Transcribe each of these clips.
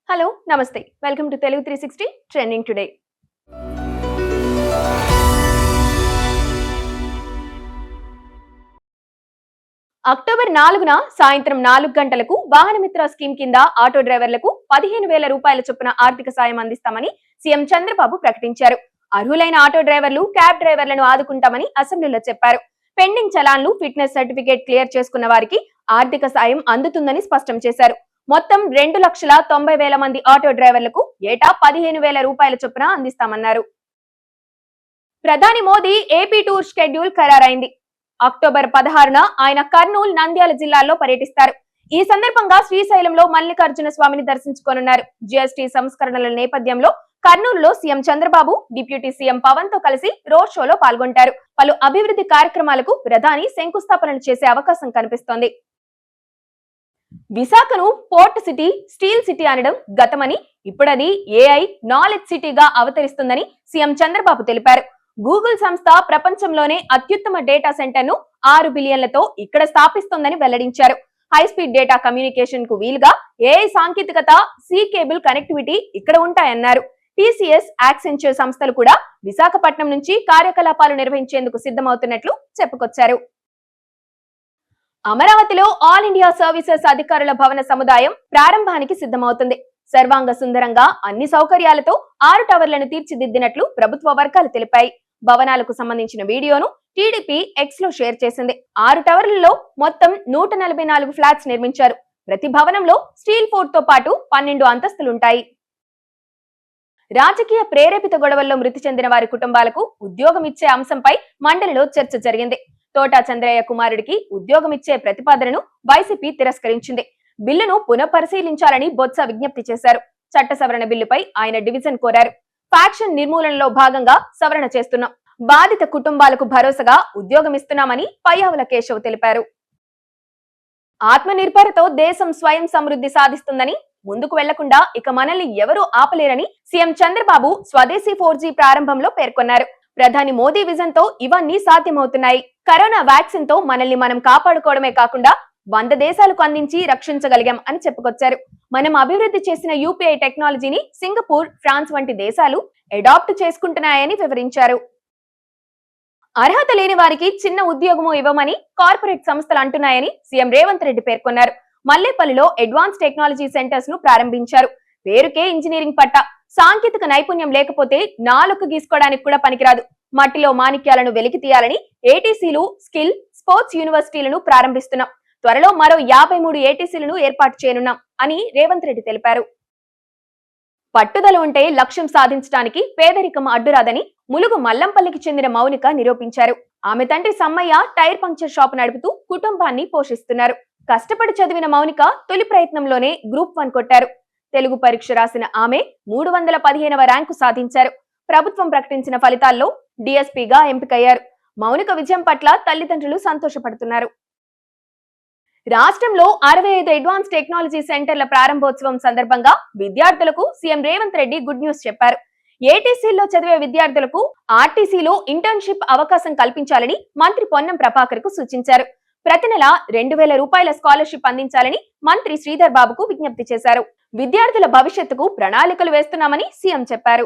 Hello నమస్తే welcome to Telugu 360 trending today. October 4న సాయంత్రం 4 గంటలకు వాహనమిత్ర స్కీమ్ కింద ఆటో డ్రైవర్లకు 15,000 రూపాయల చొప్పున ఆర్థిక సాయం అందిస్తామని సీఎం చంద్రబాబు ప్రకటించారు. అర్హులైన ఆటో డ్రైవర్లు, క్యాబ్ డ్రైవర్లను ఆదుకుంటామని అసెంబ్లీలో చెప్పారు. పెండింగ్ చలాన్లు, ఫిట్నెస్ సర్టిఫికేట్ క్లియర్ చేసుకున్న వారికి ఆర్థిక సాయం అందుతుందని స్పష్టం చేశారు. మొత్తం 2,90,000 మంది ఆటో డ్రైవర్లకు ఏటా 15,000 రూపాయల చొప్పున అందిస్తామన్నారు. ప్రధాని మోదీ ఏపీ టూర్ షెడ్యూల్ ఖరారైంది. అక్టోబర్ 16న ఆయన కర్నూలు, నంద్యాల జిల్లాల్లో పర్యటిస్తారు. ఈ సందర్భంగా శ్రీశైలంలో మల్లికార్జున స్వామిని దర్శించుకోనున్నారు. జీఎస్టీ సంస్కరణల నేపథ్యంలో కర్నూలులో CM Chandrababu, deputy CM Pawan తో కలిసి రోడ్ షోలో పాల్గొంటారు. పలు అభివృద్ధి కార్యక్రమాలకు ప్రధాని శంకుస్థాపనలు చేసే అవకాశం కనిపిస్తోంది. విశాఖను పోర్ట్ సిటీ, స్టీల్ సిటీ అనడం గతమని, ఇప్పుడది ఏఐ, నాలెడ్జ్ సిటీగా అవతరిస్తుందని సీఎం చంద్రబాబు తెలిపారు. గూగుల్ సంస్థ ప్రపంచంలోనే అత్యుత్తమ డేటా సెంటర్ ను 6 బిలియన్లతో ఇక్కడ స్థాపిస్తోందని వెల్లడించారు. హైస్పీడ్ డేటా కమ్యూనికేషన్ కు వీలుగా ఏఐ సాంకేతికత, సీ కేబుల్ కనెక్టివిటీ ఇక్కడ ఉంటాయన్నారు. టీసీఎస్, యాక్సెంచర్ సంస్థలు కూడా విశాఖపట్నం నుంచి కార్యకలాపాలు నిర్వహించేందుకు సిద్ధమవుతున్నట్లు చెప్పుకొచ్చారు. అమరావతిలో ఆల్ ఇండియా సర్వీసెస్ అధికారుల భవన సముదాయం ప్రారంభానికి సిద్ధమవుతుంది. సర్వాంగ సుందరంగా అన్ని సౌకర్యాలతో 6 టవర్లను తీర్చిదిద్దినట్లు ప్రభుత్వ వర్గాలు తెలిపాయి. భవనాలకు సంబంధించిన వీడియోను టీడీపీ ఎక్స్ లో షేర్ చేసింది. 6 టవర్లలో మొత్తం 144 ఫ్లాట్స్ నిర్మించారు. ప్రతి భవనంలో స్టీల్ ఫోర్ట్ తో పాటు 12 అంతస్తులుంటాయి. రాజకీయ ప్రేరేపిత గొడవల్లో మృతి చెందిన వారి కుటుంబాలకు ఉద్యోగం ఇచ్చే అంశంపై మండలిలో చర్చ జరిగింది. తోటా చంద్రయ్య కుమారుడికి ఉద్యోగం ఇచ్చే ప్రతిపాదనను వైసీపీ తిరస్కరించింది. బిల్లును పునఃపరిశీలించాలని బొత్స విజ్ఞప్తి చేశారు. చట్ట సవరణ బిల్లుపై ఆయన డివిజన్ కోరారు. ఫ్యాక్షన్ నిర్మూలనలో భాగంగా సవరణ చేస్తున్నాం. బాధిత కుటుంబాలకు భరోసాగా ఉద్యోగం ఇస్తున్నామని పయ్యావుల కేశవ్ తెలిపారు. ఆత్మనిర్భరతో దేశం స్వయం సమృద్ధి సాధిస్తుందని, ముందుకు వెళ్లకుండా ఇక మనల్ని ఎవరూ ఆపలేరని సీఎం చంద్రబాబు స్వదేశీ 4G ప్రారంభంలో పేర్కొన్నారు. ప్రధాని మోదీ విజన్ తో ఇవన్నీ సాధ్యమవుతున్నాయి. కరోనా వ్యాక్సిన్ తో మనల్ని మనం కాపాడుకోవడమే కాకుండా 100 దేశాలకు అందించి రక్షించగలిగాం అని చెప్పుకొచ్చారు. మనం అభివృద్ధి చేసిన యూపీఐ టెక్నాలజీని సింగపూర్, ఫ్రాన్స్ వంటి దేశాలు అడాప్ట్ చేసుకుంటున్నాయని వివరించారు. అర్హత లేని వారికి చిన్న ఉద్యోగము ఇవ్వమని కార్పొరేట్ సంస్థలు అంటున్నాయని సీఎం రేవంత్ రెడ్డి పేర్కొన్నారు. మల్లేపల్లిలో అడ్వాన్స్ టెక్నాలజీ సెంటర్స్ ను ప్రారంభించారు. పేరుకే ఇంజనీరింగ్ పట్ట, సాంకేతిక నైపుణ్యం లేకపోతే నాలుక గీసుకోవడానికి కూడా పనికిరాదు. మట్టిలో మాణిక్యాలను వెలికి తీయాలని ఏటీసీలు, స్కిల్, స్పోర్ట్స్ యూనివర్సిటీలను ప్రారంభిస్తున్నాం. త్వరలో మరో 53 ఏటీసీలను ఏర్పాటు చేయనున్నాం అని రేవంత్ రెడ్డి తెలిపారు. పట్టుదల ఉంటే లక్ష్యం సాధించడానికి పేదరికం అడ్డురాదని ములుగు మల్లంపల్లికి చెందిన మౌనిక నిరూపించారు. ఆమె తండ్రి సమ్మయ్య టైర్ పంక్చర్ షాప్ నడుపుతూ కుటుంబాన్ని పోషిస్తున్నారు. కష్టపడి చదివిన మౌనిక తొలి ప్రయత్నంలోనే గ్రూప్ 1 కొట్టారు. తెలుగు పరీక్ష రాసిన ఆమె 315వ ర్యాంకు సాధించారు. ప్రభుత్వం ప్రకటించిన ఫలితాల్లో డీఎస్పీగా ఎంపికయ్యారు. మౌనిక విజయం పట్ల తల్లిదండ్రులు సంతోషపడుతున్నారు. రాష్ట్రంలో 65 అడ్వాన్స్ టెక్నాలజీ సెంటర్ల ప్రారంభోత్సవం సందర్భంగా విద్యార్థులకు CM Revanth Reddy good news చెప్పారు. ఏటీసీల్లో చదివే విద్యార్థులకు ఆర్టీసీలో ఇంటర్న్షిప్ అవకాశం కల్పించాలని మంత్రి పొన్నం ప్రభాకర్ కు సూచించారు. ప్రతి నెల 2,000 రూపాయల స్కాలర్షిప్ అందించాలని మంత్రి శ్రీధర్ బాబుకు విజ్ఞప్తి చేశారు. విద్యార్థుల భవిష్యత్తుకు ప్రణాళికలు వేస్తున్నామని సీఎం చెప్పారు.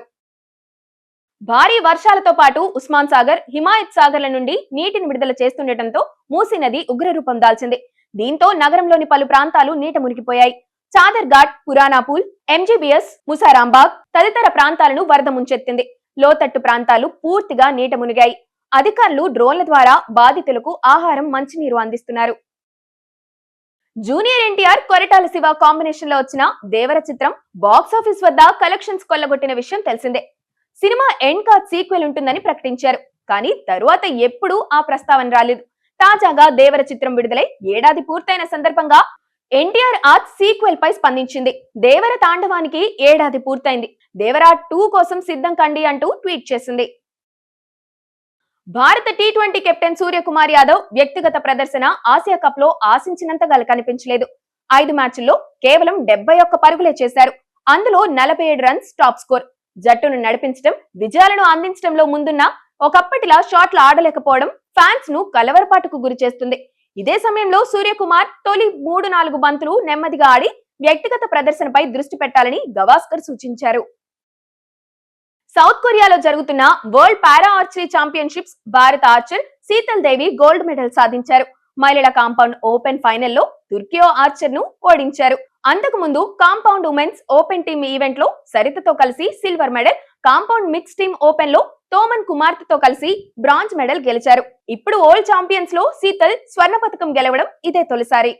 భారీ వర్షాలతో పాటు ఉస్మాన్ సాగర్, హిమాయత్ సాగర్ల నుండి నీటిని విడుదల చేస్తుండటంతో మూసీ నది ఉగ్రరూపం దాల్చింది. దీంతో నగరంలోని పలు ప్రాంతాలు నీట మునిగిపోయాయి. చాదర్ ఘాట్, పురానాపూల్, ఎంజీబీఎస్, ముసారాంబాగ్ తదితర ప్రాంతాలను వరద ముంచెత్తింది. లోతట్టు ప్రాంతాలు పూర్తిగా నీట మునిగాయి. అధికారులు డ్రోన్ల ద్వారా బాధితులకు ఆహారం, మంచినీరు అందిస్తున్నారు. జూనియర్ ఎన్టీఆర్, కొరటాల శివ కాంబినేషన్ లో వచ్చిన దేవర చిత్రం బాక్సాఫీస్ వద్ద కలెక్షన్స్ కొల్లగొట్టిన విషయం తెలిసిందే. సినిమా ఎండ్ కార్డ్ సీక్వెల్ ఉంటుందని ప్రకటించారు. కానీ తరువాత ఎప్పుడూ ఆ ప్రస్తావన రాలేదు. తాజాగా దేవర చిత్రం విడుదలై ఏడాది పూర్తయిన సందర్భంగా ఎన్టీఆర్ ఆర్ట్స్ సీక్వెల్ పై స్పందించింది. దేవర తాండవానికి ఏడాది పూర్తయింది. దేవరా 2 కోసం సిద్ధం కండి అంటూ ట్వీట్ చేసింది. భారత టీ20 కెప్టెన్ సూర్యకుమార్ యాదవ్ వ్యక్తిగత ప్రదర్శన ఆసియా కప్ లో ఆశించినంతగా కనిపించలేదు. 5 మ్యాచ్ల్లో కేవలం 71 పరుగులే చేశారు. అందులో 47 రన్స్ టాప్ స్కోర్. జట్టును నడిపించడం, విజయాలను అందించడంలో ముందున్న ఒకప్పటిలా షాట్లు ఆడలేకపోవడం ఫ్యాన్స్ ను కలవరపాటుకు గురి చేస్తుంది. ఇదే సమయంలో సూర్యకుమార్ తొలి 3-4 బంతులు నెమ్మదిగా ఆడి వ్యక్తిగత ప్రదర్శనపై దృష్టి పెట్టాలని గవాస్కర్ సూచించారు. సౌత్ కొరియాలో జరుగుతున్న వరల్డ్ పారా ఆర్చరీ ఛాంపియన్షిప్స్ భారత ఆర్చర్ శీతల్ దేవి గోల్డ్ మెడల్ సాధించారు. మహిళల కాంపౌండ్ ఓపెన్ ఫైనల్లో తుర్కియో ఆర్చర్ ను ఓడించారు. అంతకు ముందు compound women's open team event లో సరితతో కలిసి silver medal, compound mix team open లో తోమన్ కుమార్తెతో కలిసి బ్రాంజ్ మెడల్ గెలిచారు. ఇప్పుడు వరల్డ్ ఛాంపియన్స్ లో శీతల్ స్వర్ణ పతకం గెలవడం ఇదే తొలిసారి.